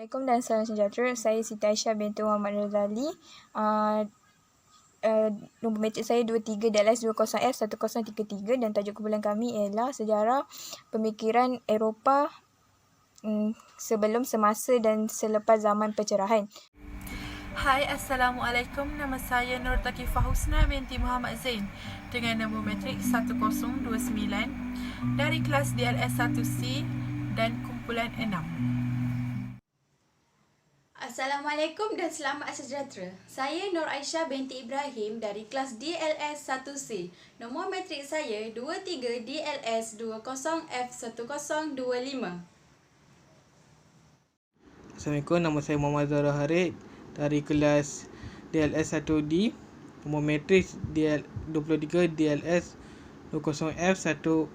Assalamualaikum dan salam sejahtera. Saya Siti Aisyah binti Muhammad Razali. Nombor matrik saya 23 DLS 20F 1033 dan tajuk kumpulan kami ialah sejarah pemikiran Eropah sebelum, semasa dan selepas zaman pencerahan. Hai, Assalamualaikum. Nama saya Nur Takifah Husna binti Muhammad Zain dengan nombor matrik 1029 dari kelas DLS 1C dan kumpulan 6. Assalamualaikum dan selamat sejahtera. Saya Nur Aisyah binti Ibrahim dari kelas DLS 1C. Nombor matrik saya 23 DLS 20F1025. Assalamualaikum, nama saya Muhammad Zahra Harid dari kelas DLS 1D. Nombor matrik 23 DLS 20F1031.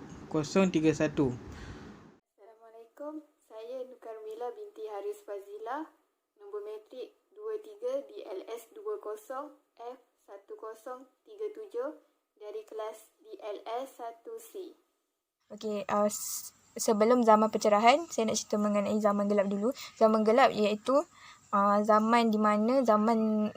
Assalamualaikum, saya Nukarmila binti Haris Fazila. Nombor matrik 23 DLS 20F1037 dari kelas DLS 1C. Okey, sebelum zaman pencerahan, saya nak cerita mengenai zaman gelap dulu. Zaman gelap iaitu zaman di mana zaman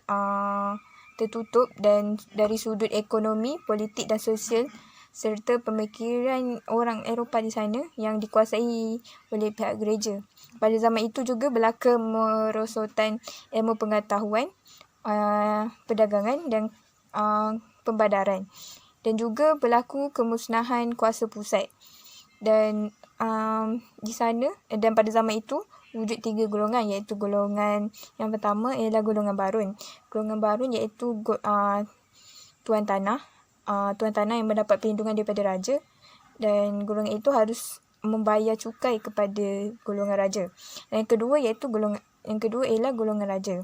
tertutup dan dari sudut ekonomi, politik dan sosial serta pemikiran orang Eropah di sana yang dikuasai oleh pihak gereja. Pada zaman itu juga berlaku merosotan ilmu pengetahuan, perdagangan dan pembadaran. Dan juga berlaku kemusnahan kuasa pusat. Dan di sana dan pada zaman itu wujud 3 golongan, iaitu golongan yang pertama ialah golongan barun. Golongan barun iaitu tuan tanah. Tuan tanah yang mendapat perlindungan daripada raja, dan golongan itu harus membayar cukai kepada golongan raja. Dan yang kedua ialah golongan raja.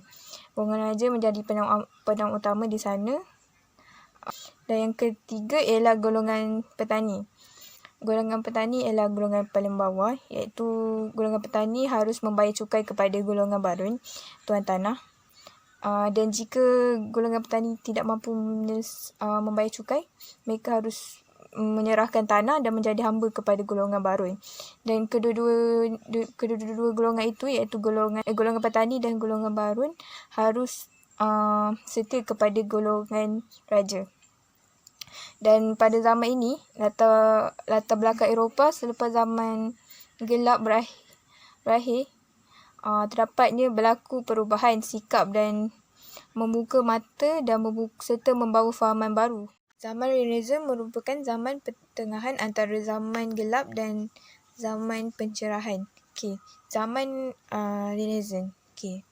Golongan raja menjadi penang utama di sana. Dan yang ketiga ialah golongan petani. Golongan petani ialah golongan paling bawah, iaitu golongan petani harus membayar cukai kepada golongan barun, tuan tanah. Dan jika golongan petani tidak mampu membayar cukai, mereka harus menyerahkan tanah dan menjadi hamba kepada golongan barun. Dan kedua-dua golongan itu, iaitu golongan petani dan golongan barun, harus setia kepada golongan raja. Dan pada zaman ini, latar belakang Eropah selepas zaman gelap berakhir, terdapatnya berlaku perubahan sikap dan membuka mata dan serta membawa fahaman baru. Zaman Renaissance merupakan zaman pertengahan antara zaman gelap dan zaman pencerahan. Okey, zaman Renaissance. Okey.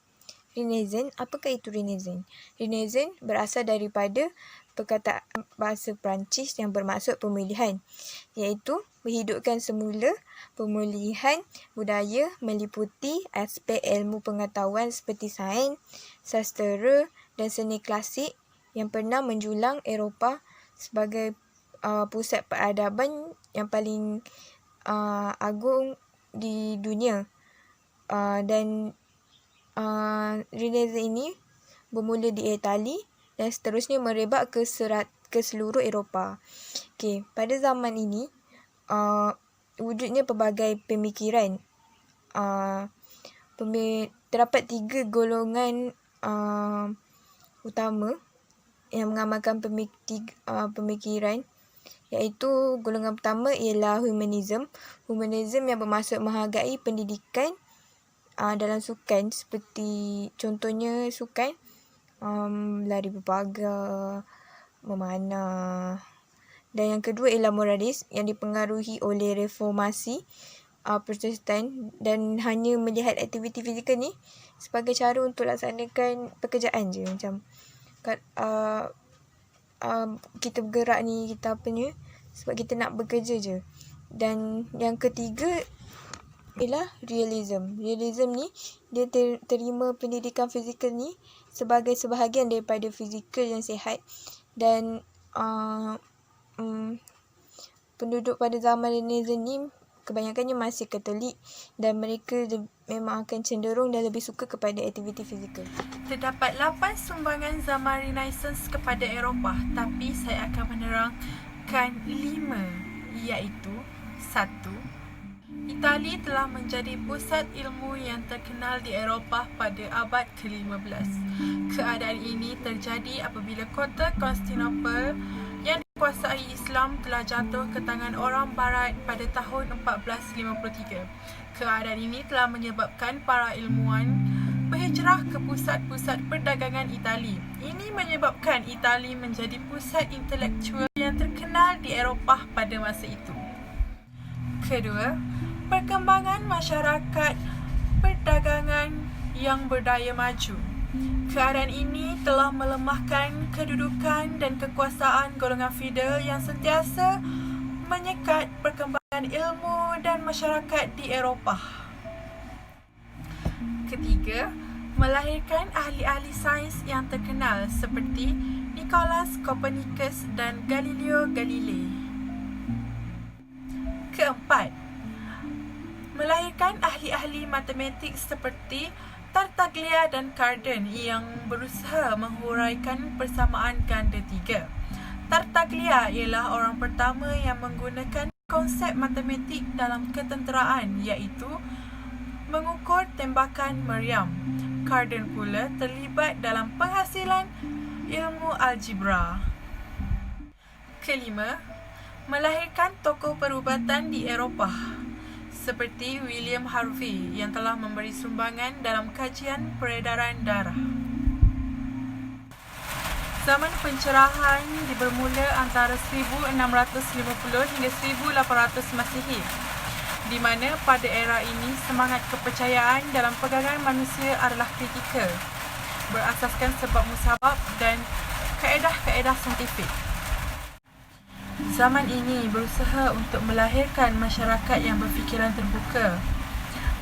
Renaissance, apakah itu Renaissance? Renaissance berasal daripada perkataan bahasa Perancis yang bermaksud pemulihan, iaitu menghidupkan semula pemulihan budaya meliputi aspek ilmu pengetahuan seperti sains, sastera dan seni klasik yang pernah menjulang Eropah sebagai pusat peradaban yang paling agung di dunia. Dan Renaissance ini bermula di Itali dan seterusnya merebak ke seluruh Eropah. Okey, pada zaman ini wujudnya pelbagai pemikiran. Terdapat 3 golongan utama yang mengamalkan pemikiran, iaitu golongan pertama ialah humanism. Humanism yang bermaksud menghargai pendidikan dalam sukan, seperti contohnya sukan lari berpagar, memanah. Dan yang kedua ialah moralis yang dipengaruhi oleh reformasi Protestan dan hanya melihat aktiviti fizikal ni sebagai cara untuk laksanakan pekerjaan je, macam kita bergerak ni, kita apa ni, sebab kita nak bekerja je. Dan yang ketiga ialah realism. Realism ni dia terima pendidikan fizikal ni sebagai sebahagian daripada fizikal yang sihat, dan penduduk pada zaman Renaissance ni kebanyakannya masih Katolik dan mereka memang akan cenderung dan lebih suka kepada aktiviti fizikal. Terdapat 8 sumbangan zaman Renaissance kepada Eropah, tapi saya akan menerangkan 5, iaitu 1. Itali telah menjadi pusat ilmu yang terkenal di Eropah pada abad ke-15. Keadaan ini terjadi apabila kota Konstantinopel yang dikuasai Islam telah jatuh ke tangan orang Barat pada tahun 1453. Keadaan ini telah menyebabkan para ilmuwan berhijrah ke pusat-pusat perdagangan Itali. Ini menyebabkan Itali menjadi pusat intelektual yang terkenal di Eropah pada masa itu. Kedua, perkembangan masyarakat perdagangan yang berdaya maju. Keadaan ini telah melemahkan kedudukan dan kekuasaan golongan feodal yang sentiasa menyekat perkembangan ilmu dan masyarakat di Eropah. Ketiga, melahirkan ahli-ahli sains yang terkenal seperti Nicholas Copernicus dan Galileo Galilei. Keempat, melahirkan ahli-ahli matematik seperti Tartaglia dan Cardan yang berusaha menghuraikan persamaan ganda tiga. Tartaglia ialah orang pertama yang menggunakan konsep matematik dalam ketenteraan, iaitu mengukur tembakan meriam. Cardan pula terlibat dalam penghasilan ilmu algebra. Kelima, melahirkan tokoh perubatan di Eropah seperti William Harvey yang telah memberi sumbangan dalam kajian peredaran darah. Zaman pencerahan bermula antara 1650 hingga 1800 Masihi, di mana pada era ini semangat kepercayaan dalam pegangan manusia adalah kritikal, berasaskan sebab musabab dan kaedah-kaedah saintifik. Zaman ini berusaha untuk melahirkan masyarakat yang berfikiran terbuka,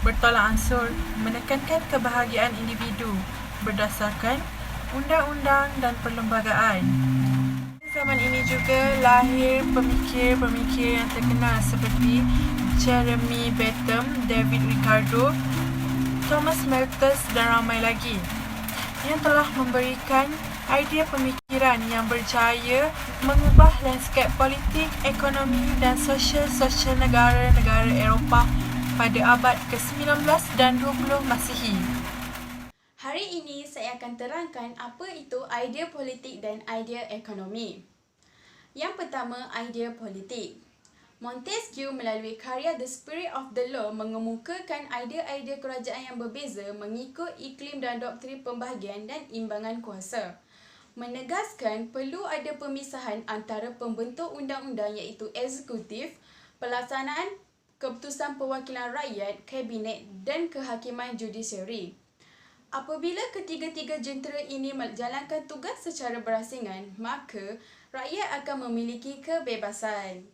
bertolak ansur, menekankan kebahagiaan individu berdasarkan undang-undang dan perlembagaan. Zaman ini juga lahir pemikir-pemikir yang terkenal seperti Jeremy Bentham, David Ricardo, Thomas Malthus dan ramai lagi yang telah memberikan idea pemikiran yang berjaya mengubah lanskap politik, ekonomi dan sosial negara-negara Eropah pada abad ke-19 dan 20 Masihi. Hari ini saya akan terangkan apa itu idea politik dan idea ekonomi. Yang pertama, idea politik. Montesquieu melalui karya The Spirit of the Law mengemukakan idea-idea kerajaan yang berbeza mengikut iklim dan doktrin pembahagian dan imbangan kuasa. Menegaskan perlu ada pemisahan antara pembentuk undang-undang iaitu eksekutif, pelaksanaan keputusan perwakilan rakyat, kabinet dan kehakiman judisiari. Apabila ketiga-tiga jentera ini menjalankan tugas secara berasingan, maka rakyat akan memiliki kebebasan.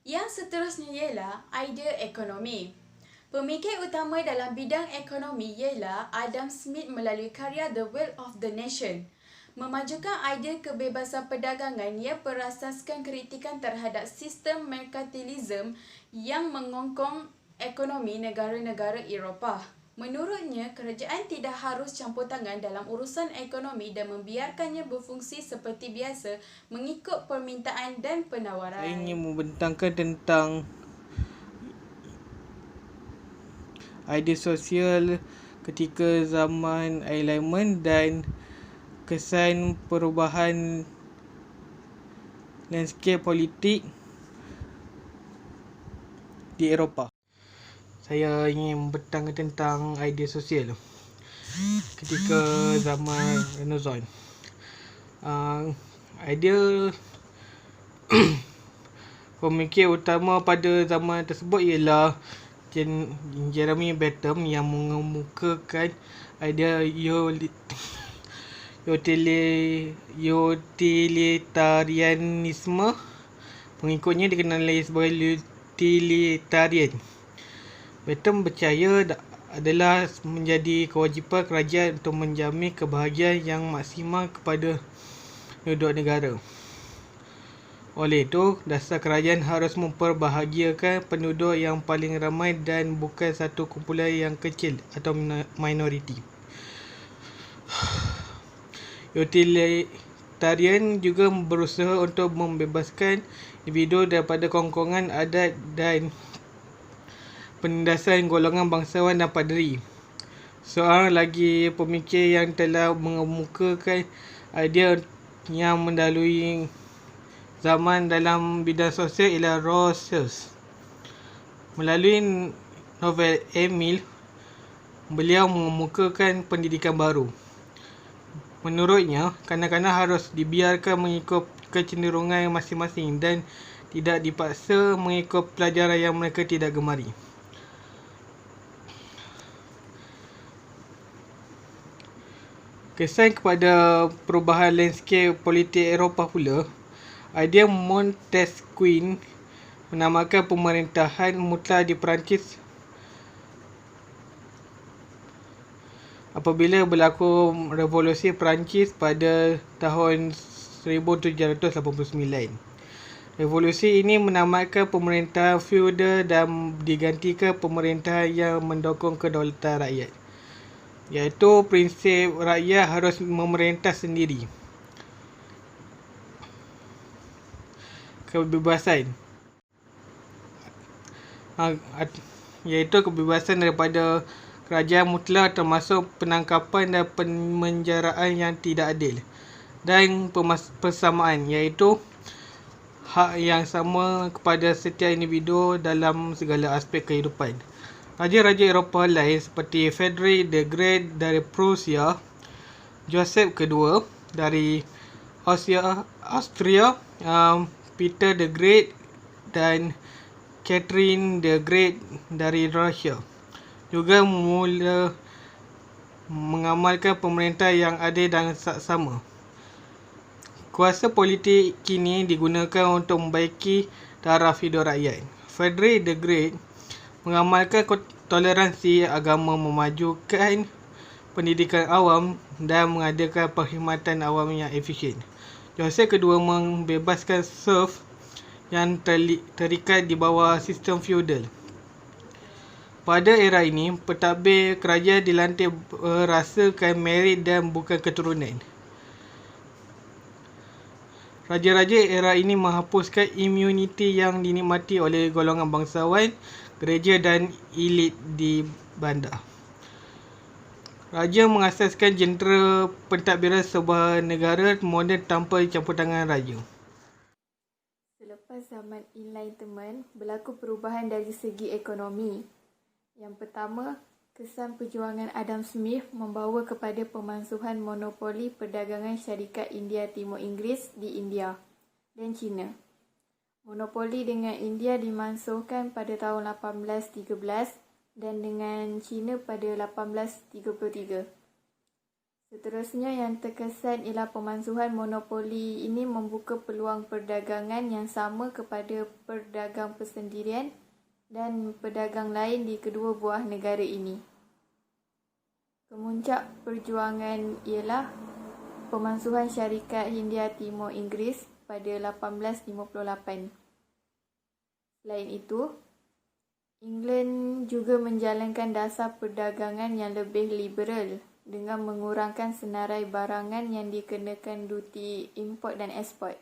Yang seterusnya ialah idea ekonomi. Pemikir utama dalam bidang ekonomi ialah Adam Smith melalui karya The Wealth of the Nation. Memajukan idea kebebasan perdagangan yang berasaskan kritikan terhadap sistem merkantilisme yang mengongkong ekonomi negara-negara Eropah. Menurutnya, kerajaan tidak harus campur tangan dalam urusan ekonomi dan membiarkannya berfungsi seperti biasa mengikut permintaan dan penawaran. Saya ingin membentangkan tentang idea sosial ketika zaman Enlightenment dan kesan perubahan landscape politik di Eropah. Saya ingin membentangkan tentang idea sosial ketika zaman Renaissance. Idea pemikir utama pada zaman tersebut ialah Jeremy Bentham yang mengemukakan idea utilitarianisme. Pengikutnya dikenali sebagai utilitarian. Bentham percaya adalah menjadi kewajipan kerajaan untuk menjamin kebahagiaan yang maksimal kepada penduduk negara. Oleh itu, dasar kerajaan harus memperbahagiakan penduduk yang paling ramai dan bukan satu kumpulan yang kecil atau minoriti. Utilitarian juga berusaha untuk membebaskan individu daripada kongkongan adat dan penindasan golongan bangsawan dan paderi. Seorang lagi pemikir yang telah mengemukakan idea yang mendahului zaman dalam bidang sosial ialah Rawls. Melalui novel Emil, beliau mengemukakan pendidikan baru. Menurutnya, kanak-kanak harus dibiarkan mengikut kecenderungan masing-masing dan tidak dipaksa mengikut pelajaran yang mereka tidak gemari. Kesan kepada perubahan landscape politik Eropah pula, idea Montesquieu menamakan pemerintahan mutlak di Perancis apabila berlaku revolusi Perancis pada tahun 1789. Revolusi ini menamatkan pemerintahan feudal dan digantikan pemerintahan yang mendukung kedaulatan rakyat, iaitu prinsip rakyat harus memerintah sendiri. Kebebasan, iaitu kebebasan daripada kerajaan mutlak, termasuk penangkapan dan pemenjaraan yang tidak adil, dan persamaan, iaitu hak yang sama kepada setiap individu dalam segala aspek kehidupan. Raja-raja Eropah lain seperti Frederick the Great dari Prussia, Joseph II dari Austria, Peter the Great dan Catherine the Great dari Rusia juga mula mengamalkan pemerintah yang adil dan saksama. Kuasa politik kini digunakan untuk membaiki taraf hidup rakyat. Frederick the Great mengamalkan toleransi agama, memajukan pendidikan awam dan mengadakan perkhidmatan awam yang efisien. Joseph kedua membebaskan serf yang terikat di bawah sistem feudal. Pada era ini, pentadbir kerajaan dilantik berdasarkan merit dan bukan keturunan. Raja-raja era ini menghapuskan imuniti yang dinikmati oleh golongan bangsawan, gereja dan elit di bandar. Raja mengasaskan jentera pentadbiran sebuah negara moden tanpa campur tangan raja. Selepas zaman Enlightenment, berlaku perubahan dari segi ekonomi. Yang pertama, kesan perjuangan Adam Smith membawa kepada pemansuhan monopoli perdagangan syarikat India Timur Inggeris di India dan China. Monopoli dengan India dimansuhkan pada tahun 1813 dan dengan China pada 1833. Seterusnya yang terkesan ialah pemansuhan monopoli ini membuka peluang perdagangan yang sama kepada pedagang persendirian dan pedagang lain di kedua buah negara ini. Kemuncak perjuangan ialah pemansuhan syarikat Hindia Timur Inggeris pada 1858. Selain itu, England juga menjalankan dasar perdagangan yang lebih liberal dengan mengurangkan senarai barangan yang dikenakan duti import dan ekspor.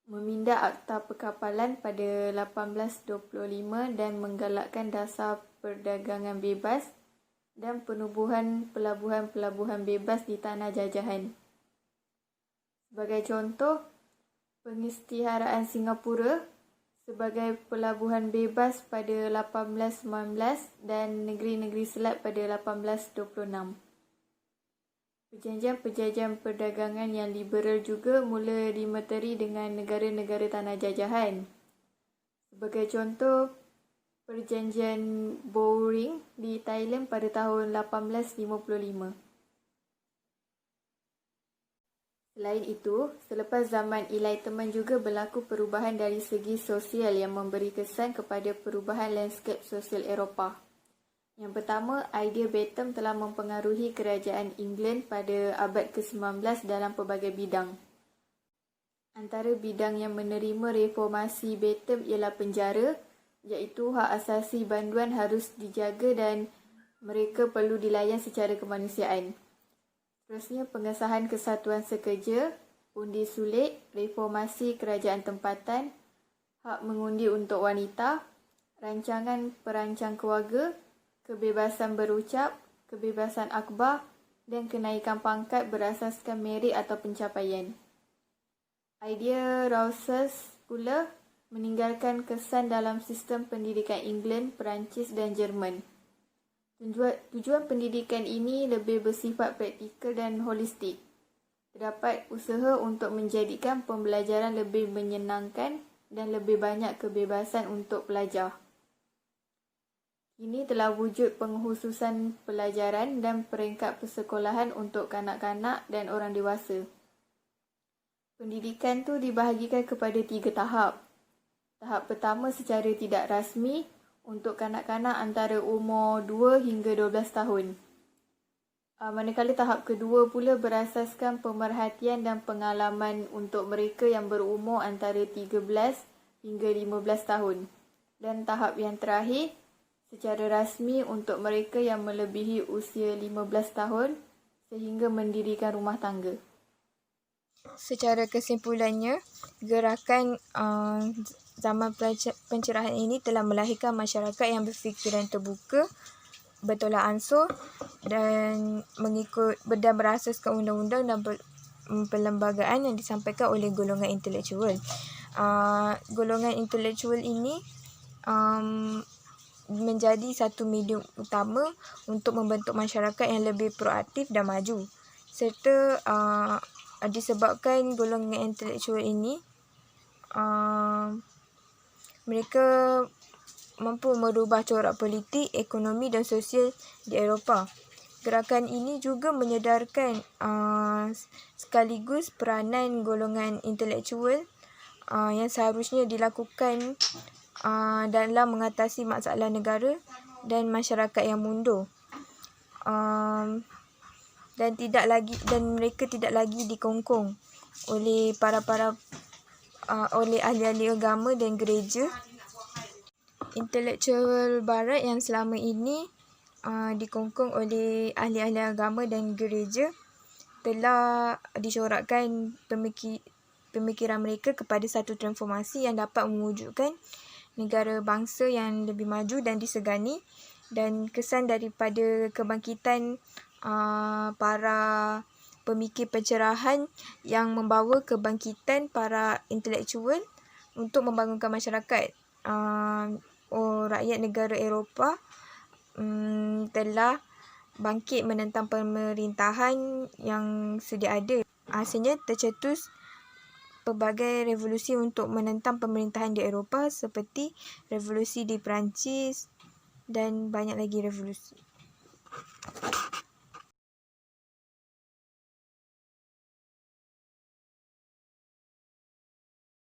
Meminda Akta Perkapalan pada 1825 dan menggalakkan dasar perdagangan bebas dan penubuhan pelabuhan-pelabuhan bebas di tanah jajahan. Sebagai contoh, pengisytiharaan Singapura sebagai pelabuhan bebas pada 1819 dan negeri-negeri Selat pada 1826. Perjanjian-perjanjian perdagangan yang liberal juga mula dimeteri dengan negara-negara tanah jajahan. Sebagai contoh, Perjanjian Bowring di Thailand pada tahun 1855. Selain itu, selepas zaman Enlightenment juga berlaku perubahan dari segi sosial yang memberi kesan kepada perubahan lanskap sosial Eropah. Yang pertama, idea Bentham telah mempengaruhi kerajaan England pada abad ke-19 dalam pelbagai bidang. Antara bidang yang menerima reformasi Bentham ialah penjara, iaitu hak asasi banduan harus dijaga dan mereka perlu dilayan secara kemanusiaan. Terusnya, pengesahan kesatuan sekerja, undi sulit, reformasi kerajaan tempatan, hak mengundi untuk wanita, rancangan perancang keluarga, kebebasan berucap, kebebasan akhbar dan kenaikan pangkat berasaskan merit atau pencapaian. Idea Rawlses pula meninggalkan kesan dalam sistem pendidikan England, Perancis dan Jerman. Tujuan pendidikan ini lebih bersifat praktikal dan holistik. Terdapat usaha untuk menjadikan pembelajaran lebih menyenangkan dan lebih banyak kebebasan untuk pelajar. Kini telah wujud pengkhususan pelajaran dan peringkat persekolahan untuk kanak-kanak dan orang dewasa. Pendidikan tu dibahagikan kepada 3 tahap. Tahap pertama secara tidak rasmi untuk kanak-kanak antara umur 2 hingga 12 tahun. Manakala tahap kedua pula berasaskan pemerhatian dan pengalaman untuk mereka yang berumur antara 13 hingga 15 tahun. Dan tahap yang terakhir secara rasmi untuk mereka yang melebihi usia 15 tahun sehingga mendirikan rumah tangga. Secara kesimpulannya, gerakan zaman pencerahan ini telah melahirkan masyarakat yang berfikiran terbuka, bertolak ansur dan mengikut dan berasaskan undang-undang dan perlembagaan yang disampaikan oleh golongan intelektual. Golongan intelektual ini menjadi satu medium utama untuk membentuk masyarakat yang lebih proaktif dan maju. Serta disebabkan golongan intelektual ini mereka mampu merubah corak politik, ekonomi dan sosial di Eropah. Gerakan ini juga menyedarkan sekaligus peranan golongan intelektual yang seharusnya dilakukan dalam mengatasi masalah negara dan masyarakat yang mundur. Dan mereka tidak lagi dikongkong oleh oleh ahli-ahli agama dan gereja. Intelektual barat yang selama ini dikongkong oleh ahli-ahli agama dan gereja telah dicorakkan pemikiran mereka kepada satu transformasi yang dapat mewujudkan negara bangsa yang lebih maju dan disegani, dan kesan daripada kebangkitan para pemikir pencerahan yang membawa kebangkitan para intelektual untuk membangunkan masyarakat. Rakyat negara Eropah telah bangkit menentang pemerintahan yang sedia ada. Hasilnya tercetus pelbagai revolusi untuk menentang pemerintahan di Eropah seperti revolusi di Perancis dan banyak lagi revolusi.